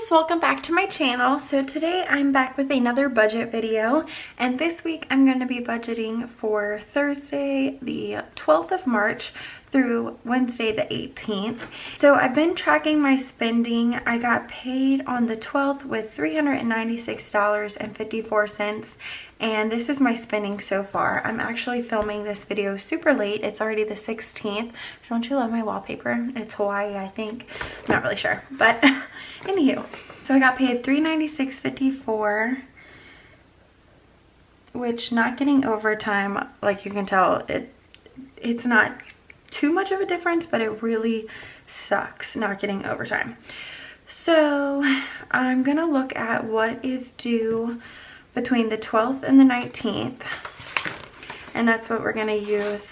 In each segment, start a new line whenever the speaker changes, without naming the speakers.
guys, welcome back to my channel. So today I'm back with another budget video, and this week I'm going to be budgeting for Thursday the 12th of March through Wednesday the 18th. So I've been tracking my spending. I got paid on the 12th with $396.54, and this is my spending so far. I'm actually filming this video super late. It's already the 16th. Don't you love my wallpaper? It's Hawaii, I think. I'm not really sure, but anywho. So I got paid $396.54, which, not getting overtime, like you can tell, it's not too much of a difference, but it really sucks not getting overtime. So I'm gonna look at what is due between the 12th and the 19th, and that's what we're gonna use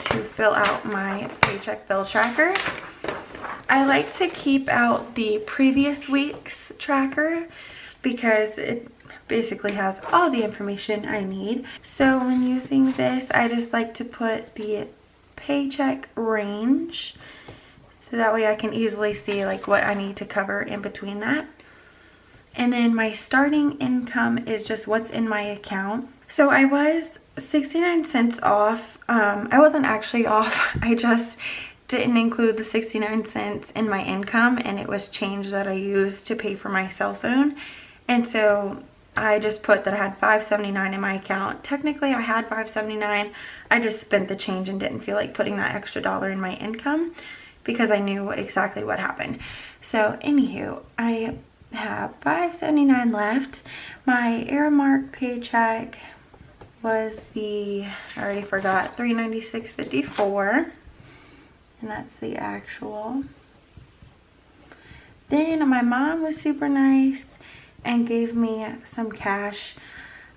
to fill out my paycheck bill tracker. I like to keep out the previous week's tracker because it basically has all the information I need. So when using this, I just like to put the paycheck range so that way I can easily see like what I need to cover in between that. And then my starting income is just what's in my account. So I was 69 cents off. I wasn't actually off. I just didn't include the 69 cents in my income, and it was change that I used to pay for my cell phone. And so I just put that I had $5.79 in my account. Technically I had $5.79. I just spent the change and didn't feel like putting that extra dollar in my income because I knew exactly what happened. So anywho, I have $5.79 left. My Aramark paycheck was I already forgot, $396.54, and that's the actual. Then my mom was super nice and gave me some cash.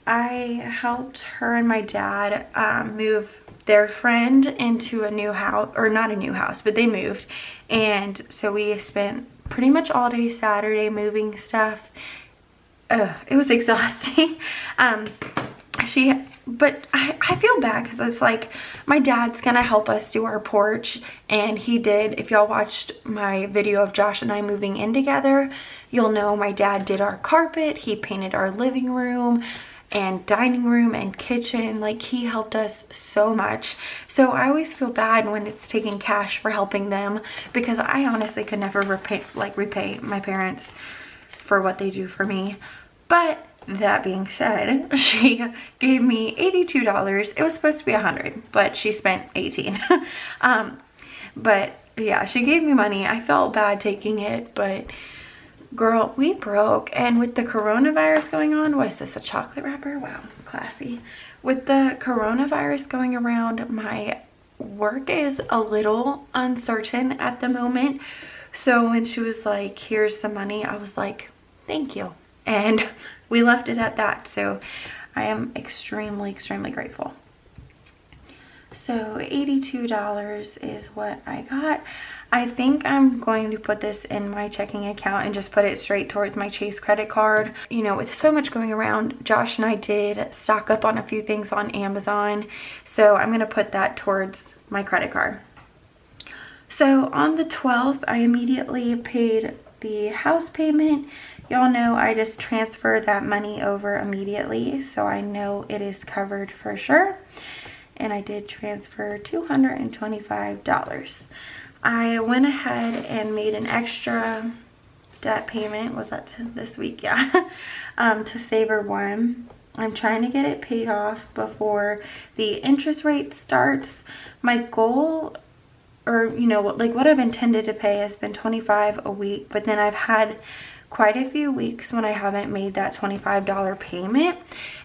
I helped her and my dad move their friend into a new house, or not a new house, but they moved. And so we spent pretty much all day Saturday moving stuff. It was exhausting. But I feel bad because it's like my dad's gonna help us do our porch, and he did. If y'all watched my video of Josh and I moving in together, you'll know my dad did our carpet. He painted our living room and dining room and kitchen. Like, he helped us so much. So I always feel bad when it's taking cash for helping them, because I honestly could never repay my parents for what they do for me. But that being said, she gave me $82. It was supposed to be $100, but she spent $18. But yeah, she gave me money. I felt bad taking it, but girl, we broke. And with the coronavirus going on, was this a chocolate wrapper? Wow, classy. With the coronavirus going around, my work is a little uncertain at the moment. So when she was like, here's the money, I was like, thank you. And we left it at that. So I am extremely, extremely grateful. So $82 is what I got. I think I'm going to put this in my checking account and just put it straight towards my Chase credit card. You know, with so much going around, Josh and I did stock up on a few things on Amazon. So I'm going to put that towards my credit card. So on the 12th, I immediately paid the house payment. Y'all know I just transfer that money over immediately, so I know it is covered for sure. And I did transfer $225. I went ahead and made an extra debt payment. Was that this week? Yeah. To Saver One. I'm trying to get it paid off before the interest rate starts. My goal, or you know, like what I've intended to pay, has been $25 a week, but then I've had quite a few weeks when I haven't made that $25 payment,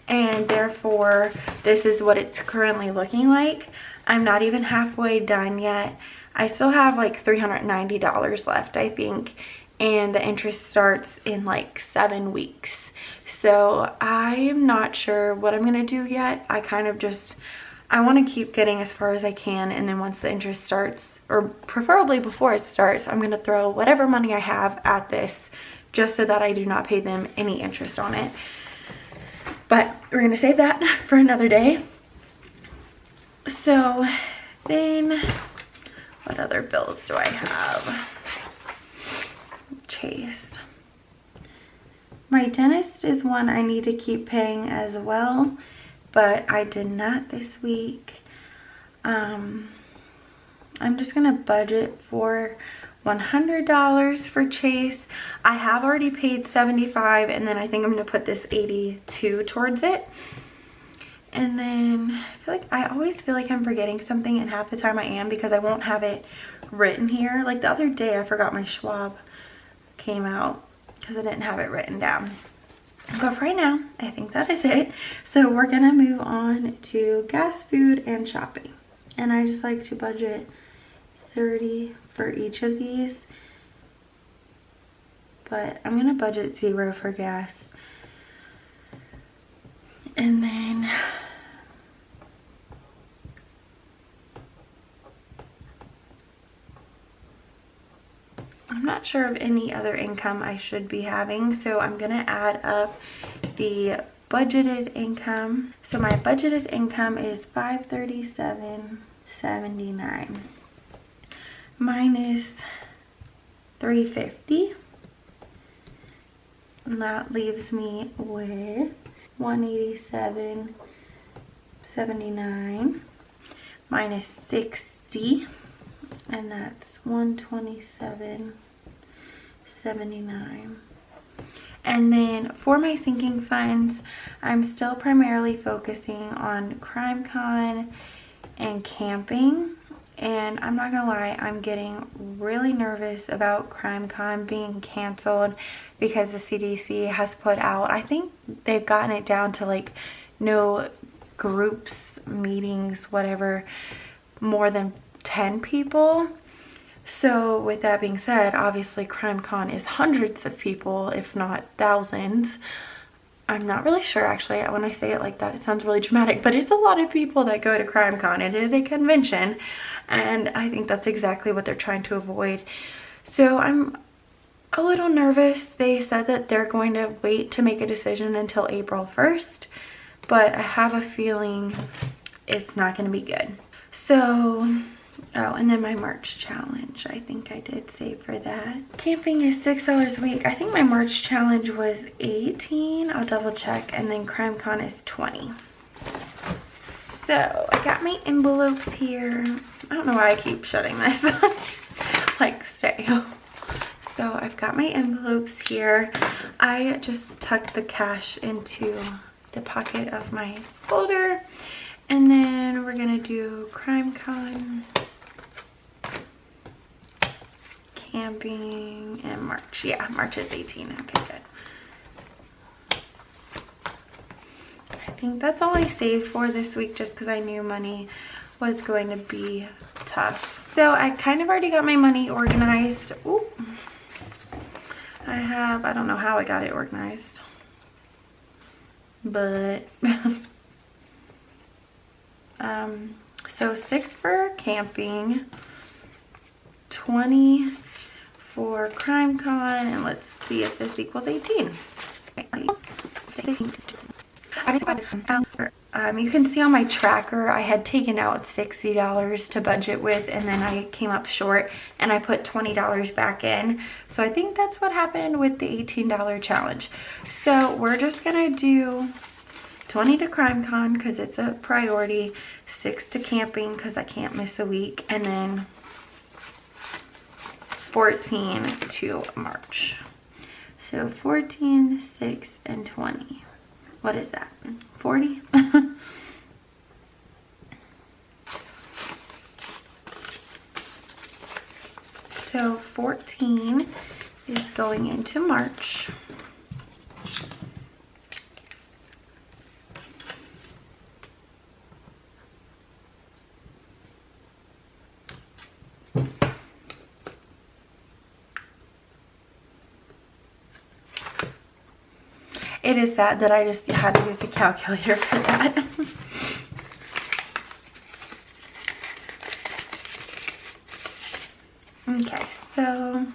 and therefore this is what it's currently looking like. I'm not even halfway done yet. I still have like $390 left, I think, and the interest starts in like 7 weeks. So I am not sure what I'm gonna do yet. I want to keep getting as far as I can, and then once the interest starts, or preferably before it starts, I'm going to throw whatever money I have at this just so that I do not pay them any interest on it. But we're going to save that for another day. So then, what other bills do I have? Chase. My dentist is one I need to keep paying as well, but I did not this week. I'm just gonna budget for $100 for Chase. I have already paid $75, and then I think I'm gonna put this $82 towards it. And then I always feel like I'm forgetting something, and half the time I am, because I won't have it written here. Like the other day I forgot my Schwab came out because I didn't have it written down. But for right now, I think that is it. So we're gonna move on to gas, food, and shopping. And I just like to budget $30 for each of these, but I'm gonna budget $0 for gas. And then I'm not sure of any other income I should be having, so I'm gonna add up the budgeted income. So my budgeted income is $537.79 minus $350, and that leaves me with $187.79 minus 60, and that's $127.79. And then for my sinking funds, I'm still primarily focusing on CrimeCon and camping. And I'm not gonna lie, I'm getting really nervous about CrimeCon being canceled because the CDC has put out, I think they've gotten it down to like no groups, meetings, whatever, more than 10 people. So with that being said, obviously CrimeCon is hundreds of people, if not thousands. I'm not really sure, actually. When I say it like that, it sounds really dramatic, but it's a lot of people that go to CrimeCon. It is a convention, and I think that's exactly what they're trying to avoid. So I'm a little nervous. They said that they're going to wait to make a decision until April 1st, but I have a feeling it's not going to be good. So, oh, and then my March challenge. I think I did save for that. Camping is $6 a week. I think my March challenge was 18. I'll double check. And then CrimeCon is 20. So I got my envelopes here. I don't know why I keep shutting this. Like, stay. So I've got my envelopes here. I just tucked the cash into the pocket of my folder. And then we're gonna do CrimeCon, camping, and March. Yeah, March is 18. Okay, good. I think that's all I saved for this week, just because I knew money was going to be tough. So I kind of already got my money organized. Ooh. I don't know how I got it organized, but so 6 for camping, 20 for CrimeCon, and let's see if this equals 18. You can see on my tracker I had taken out $60 to budget with, and then I came up short and I put $20 back in. So I think that's what happened with the $18 challenge. So we're just gonna do 20 to CrimeCon because it's a priority, 6 to camping because I can't miss a week, and then 14 to March. So 14, 6, and 20. What is that? 40? So 14 is going into March. It is sad that I just had to use a calculator for that. Okay, so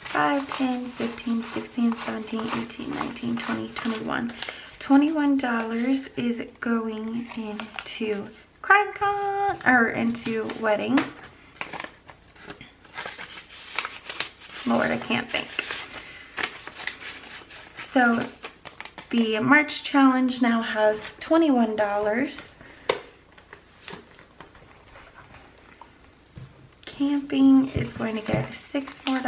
5, 10, 15, 16, 17, 18, 19, 20, 21. $21 is going into CrimeCon, or into wedding. Lord, I can't think. So the March challenge now has $21. Camping is going to get $6 more.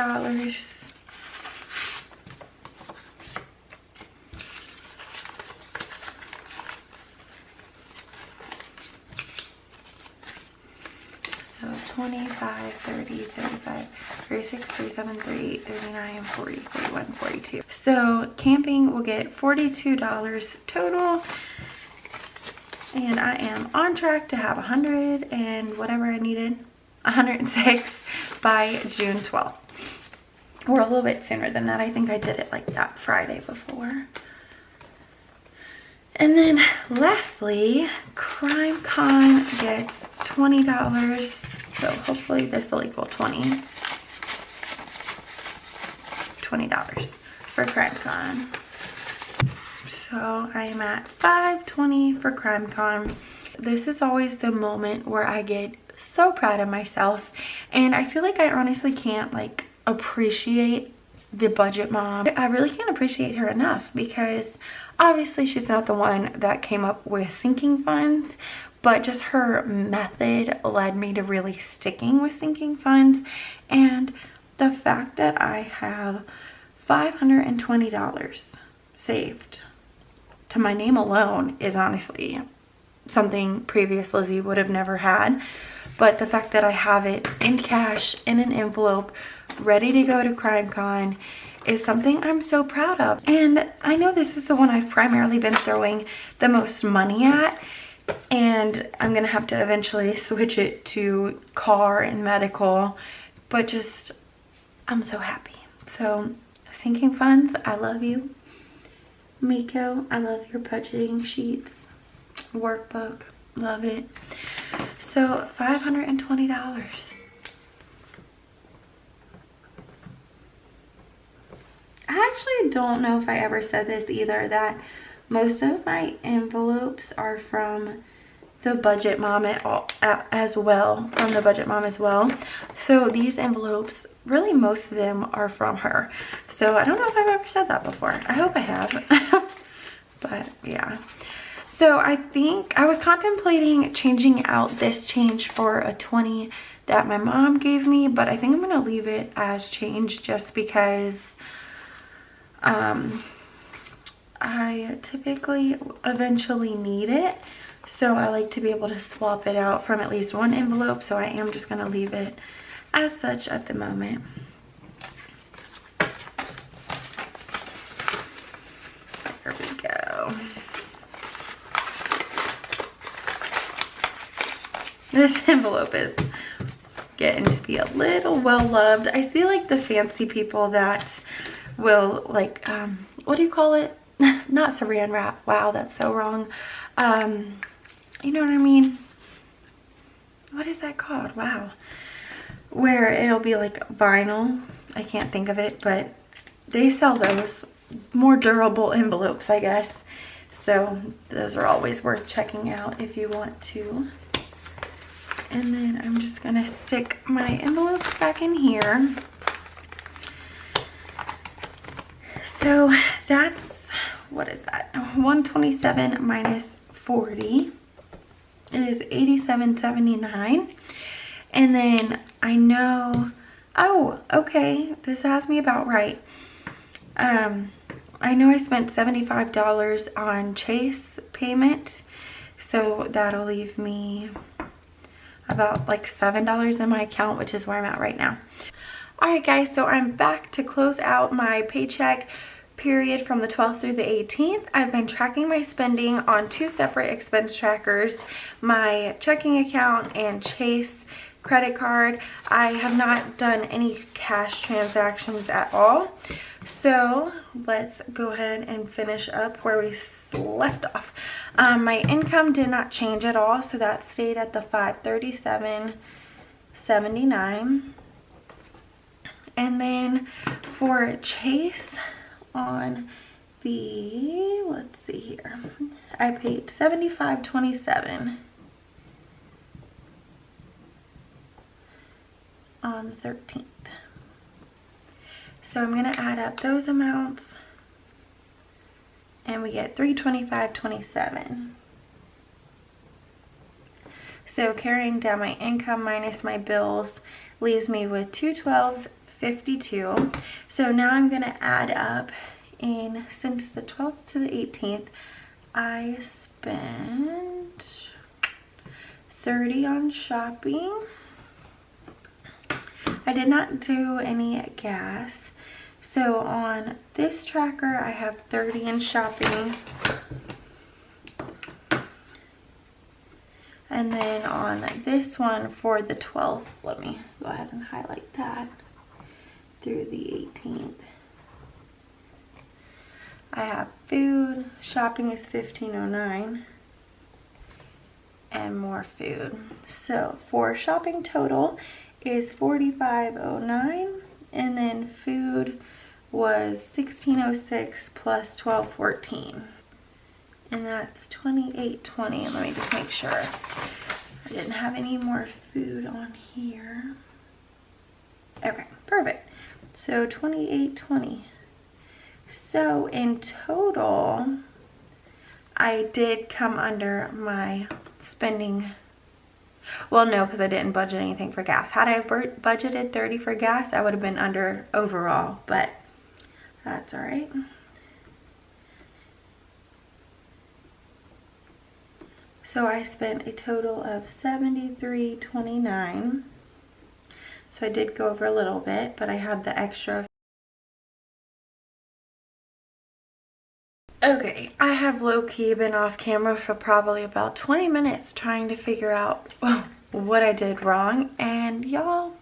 So 25, 30, 35, 36, 37, 38, 39, 40, 41, 42. So camping will get $42 total. And I am on track to have 100 and whatever I needed, 106 by June 12th. Or a little bit sooner than that. I think I did it like that Friday before. And then lastly, Crime Con gets $20. So hopefully this will equal $20 for Crime Con. So I'm at $5.20 for Crime Con. This is always the moment where I get so proud of myself, and I feel like I honestly can't like appreciate the budget mom. I really can't appreciate her enough, because obviously she's not the one that came up with sinking funds, but just her method led me to really sticking with sinking funds. And the fact that I have $520 saved to my name alone is honestly something previous Lizzie would have never had. But the fact that I have it in cash, in an envelope, ready to go to Crime Con is something I'm so proud of. And I know this is the one I've primarily been throwing the most money at, and I'm gonna have to eventually switch it to car and medical, but just, I'm so happy. So, sinking funds, I love you. Miko, I love your budgeting sheets, workbook, love it. So $520. I actually don't know if I ever said this either, that most of my envelopes are from the budget mom as well, So these envelopes, really most of them are from her. So I don't know if I've ever said that before. I hope I have. But yeah. So I think I was contemplating changing out this change for a 20 that my mom gave me, but I think I'm gonna leave it as change just because I typically eventually need it. So I like to be able to swap it out from at least one envelope. So I am just gonna leave it as such at the moment. There we go. This envelope is getting to be a little well loved. I see like the fancy people that will like, what do you call it? Not saran wrap. Wow, that's so wrong. You know what I mean? What is that called? Wow. Where it'll be like vinyl. I can't think of it, but they sell those more durable envelopes, I guess. So those are always worth checking out if you want to. And then I'm just gonna stick my envelopes back in here. So that's, what is that? 127 minus 40 is 87.79. And then I know, oh, okay, this has me about right. I know I spent $75 on Chase payment, so that'll leave me about like $7 in my account, which is where I'm at right now. All right, guys, so I'm back to close out my paycheck period from the 12th through the 18th. I've been tracking my spending on 2 separate expense trackers, my checking account and Chase credit card. I have not done any cash transactions at all. So let's go ahead and finish up where we left off. My income did not change at all, so that stayed at the $537.79. And then for Chase on the, let's see here, I paid $75.27 on the 13th. So I'm gonna add up those amounts and we get $325.27. So carrying down my income minus my bills leaves me with $212.52. So now I'm gonna add up, and since the 12th to the 18th, I spent $30 on shopping. I did not do any gas. So on this tracker, I have $30 in shopping. And then on this one for the 12th, let me go ahead and highlight that through the 18th. I have food, shopping is $15.09, and more food. So for shopping total is $45.09, and then food was $16.06 plus $12.14. And that's $28.20. Let me just make sure I didn't have any more food on here. Okay, perfect. So $28.20. So in total, I did come under my spending. Well, no, because I didn't budget anything for gas. Had I budgeted $30 for gas, I would have been under overall, but that's all right. So I spent a total of $73.29. So I did go over a little bit, but I had the extra. Okay, I have low-key been off camera for probably about 20 minutes trying to figure out what I did wrong, and y'all,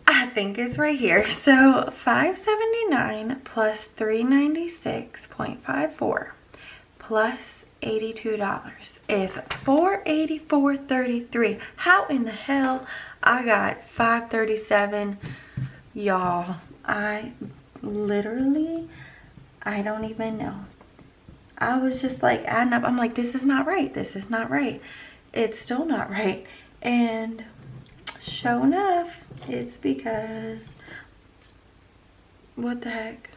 I think it's right here. So $579 plus $396.54 plus $82 is $484.33. How in the hell I got $537? Y'all, I don't even know. I was just like adding up. I'm like, this is not right. This is not right. It's still not right. And sure enough, it's because, what the heck?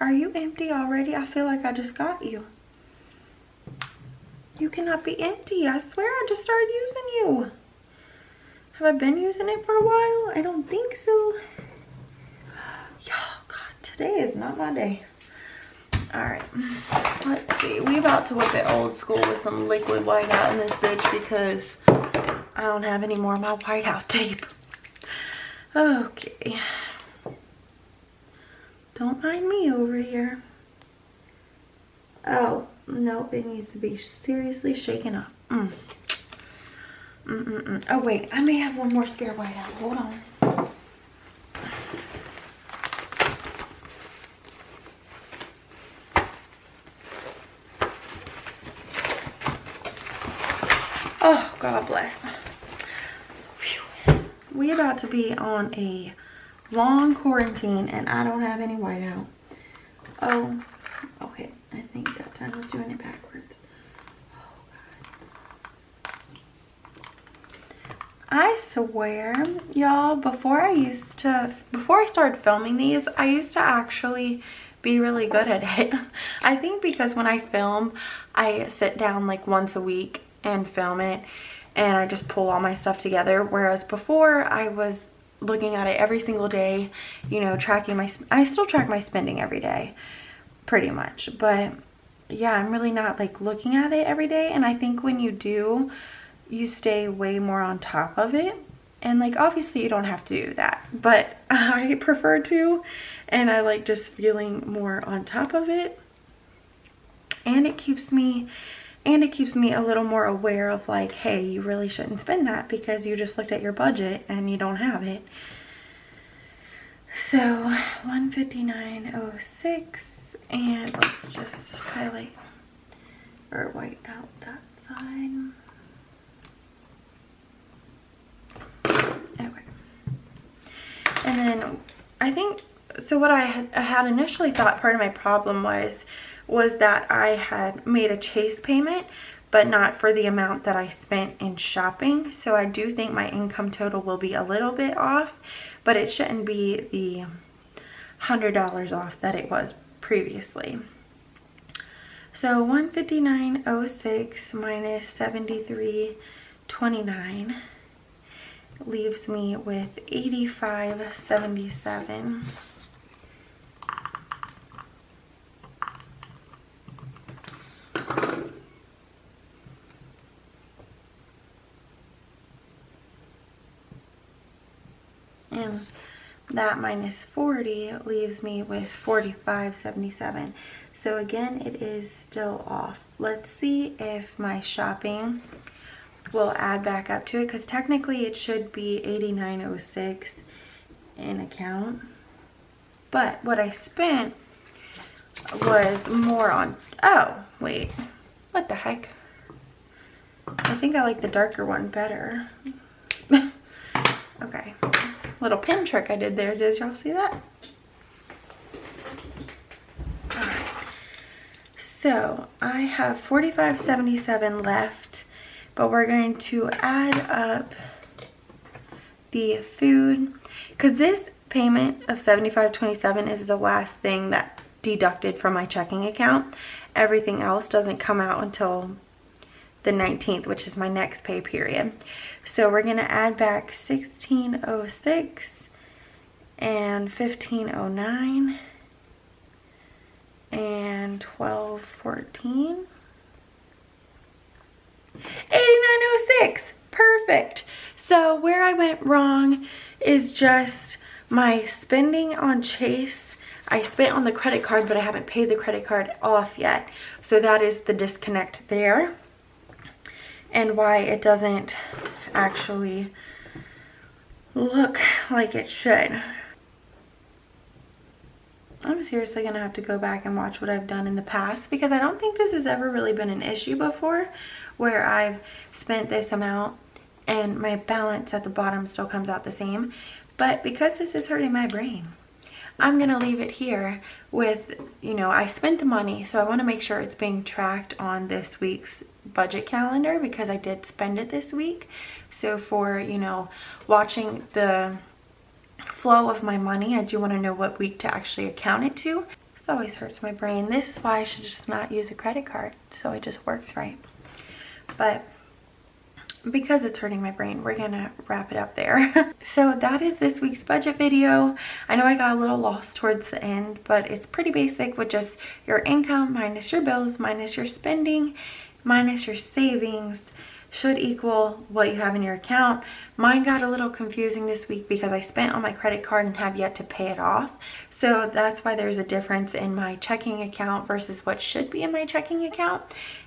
Are you empty already? I feel like I just got you. You cannot be empty. I swear I just started using you. Have I been using it for a while? I don't think so. Y'all, God, today is not my day. Alright, let's see. We about to whip it old school with some liquid whiteout in this bitch because I don't have any more of my whiteout tape. Okay. Don't mind me over here. Oh, no, it needs to be seriously shaken up. Oh, wait, I may have one more spare whiteout. Hold on. Oh, God bless. Whew. We about to be on a long quarantine and I don't have any whiteout. Oh, okay. I think that time I was doing it backwards. Oh, God. I swear, y'all, before I started filming these, I used to actually be really good at it. I think because when I film, I sit down like once a week and film it and I just pull all my stuff together, whereas before I was looking at it every single day, you know, I still track my spending every day pretty much, but yeah, I'm really not like looking at it every day. And I think when you do, you stay way more on top of it. And like, obviously you don't have to do that, but I prefer to, and I like just feeling more on top of it. And it keeps me a little more aware of like, hey, you really shouldn't spend that because you just looked at your budget and you don't have it. So $159.06, and let's just highlight or white out that side. Okay. And then I think, so what I had initially thought part of my problem was that I had made a Chase payment, but not for the amount that I spent in shopping. So I do think my income total will be a little bit off, but it shouldn't be the $100 off that it was previously. So 159.06 minus 73.29 leaves me with 85.77. And that minus 40 leaves me with 45.77. So again, it is still off. Let's see if my shopping will add back up to it, because technically it should be 89.06 in account. But what I spent was more on, oh, wait, what the heck? I think I like the darker one better. Okay. Little pin trick I did there. Did y'all see that? Alright. So I have 45.77 left, but we're going to add up the food, because this payment of 75.27 is the last thing that deducted from my checking account. Everything else doesn't come out until the 19th, which is my next pay period. So we're going to add back 16.06 and 15.09 and 12.14. 89.06. Perfect. So where I went wrong is just my spending on Chase. I spent on the credit card, but I haven't paid the credit card off yet. So that is the disconnect there, and why it doesn't actually look like it should. I'm seriously gonna have to go back and watch what I've done in the past, because I don't think this has ever really been an issue before, where I've spent this amount and my balance at the bottom still comes out the same. But because this is hurting my brain, I'm gonna leave it here with, you know, I spent the money, so I want to make sure it's being tracked on this week's budget calendar, because I did spend it this week. So for, you know, watching the flow of my money, I do want to know what week to actually account it to. This always hurts my brain. This is why I should just not use a credit card, so it just works right. But because it's hurting my brain, we're gonna wrap it up there. So that is this week's budget video. I know I got a little lost towards the end, but it's pretty basic, with just your income minus your bills minus your spending minus your savings should equal what you have in your account. Mine got a little confusing this week because I spent on my credit card and have yet to pay it off. So that's why there's a difference in my checking account versus what should be in my checking account,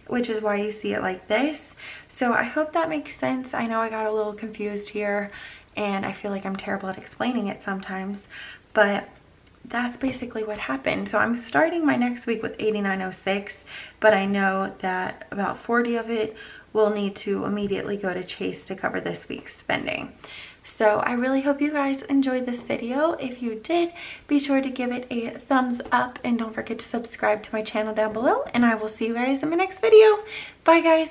which is why you see it like this. So I hope that makes sense. I know I got a little confused here, and I feel like I'm terrible at explaining it sometimes, but that's basically what happened. So I'm starting my next week with 89.06, but I know that about 40 of it will need to immediately go to Chase to cover this week's spending. So I really hope you guys enjoyed this video. If you did, be sure to give it a thumbs up, and don't forget to subscribe to my channel down below, and I will see you guys in my next video. Bye guys.